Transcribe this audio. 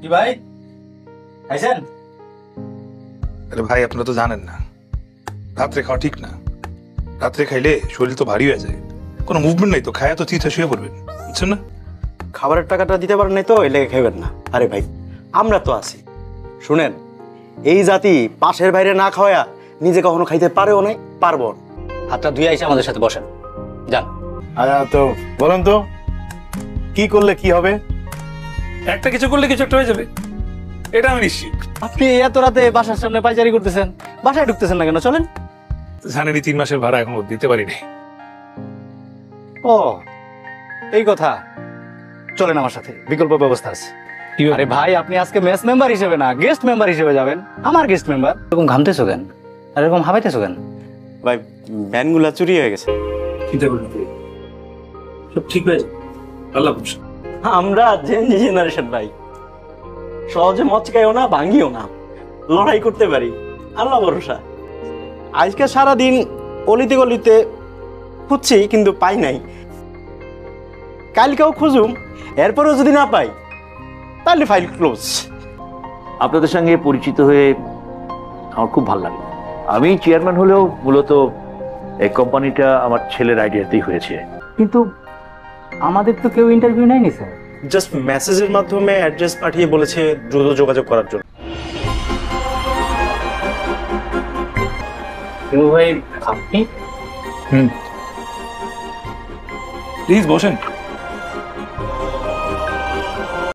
কি ভাই খাইছেন? আরে ভাই আপনারা তো জানেন না, রাত্রে খাওয়া ঠিক না। রাত্রে খাইলে শরীর তো ভারী হয়ে যায়, কোনো মুভমেন্ট নাই তো, খায়া তো চিন্তা শুয়ে পড়বেন, বুঝছেন না? খাবারের টাকাটা দিতে পারেন নাই তো এই লেগে খাইবেন না। আরে ভাই আমরা তো আছি, শুনেন এই জাতি পাশের বাইরে না খাওয়া নিজে কখনো খাইতে পারেও নাই, পারবো না। হাতটা ধুয়ে এসে আমাদের সাথে বসেন, যান। তো বলেন তো কি করলে কি হবে? একটা কিছু করলে কিছু একটা হয়ে যাবে, এটা আমি নিশ্চিত। আপনি এত রাতে বাসার সামনে পাইচারি করতেছেন, বাসায় ঢুকতেছেন না কেন? চলেন। জানেনই 3 মাসের ভাড়া এখনো দিতে পারিনি। ও এই কথা, চলেন আমার সাথে, বিকল্প ব্যবস্থা আছে। আরে ভাই আপনি আজকে মেস মেম্বার হিসেবে না, গেস্ট মেম্বার হিসেবে যাবেন, আমার গেস্ট মেম্বার। এরকম ঘামতেছো কেন আর এরকম হাবাইতেছো কেন? ভাই ভ্যানগুলা চুরি হয়ে গেছে। চিন্তা করবেন সব ঠিক হয়ে যাবে, আল্লাহ ভরসা। আমরা জেনজি জেনারেশন ভাই, সহজে মচকাইও না ভাঙ্গিও না, লড়াই করতে পারি, আল্লাহ ভরসা। আজকে সারাদিন অলিতে গলিতে খুঁজছি কিন্তু পাই নাই, কালকেও খুঁজুম, এরপরেও যদি না পাই তাহলে ফাইল ক্লোজ। আপনাদের সঙ্গে পরিচিত হয়ে আমার খুব ভালো লাগলো। আমি চেয়ারম্যান হলেও মূলত এই কোম্পানিটা আমার ছেলের আইডিয়াতেই হয়েছে। কিন্তু আমাদের তো কেউ ইন্টারভিউ নেয়নি স্যার। জাস্ট মেসেজের মাধ্যমে অ্যাড্রেস পাঠিয়ে বলেছে দ্রুত যোগাযোগ করার জন্য। ভাই আপনি প্লিজ বসেন।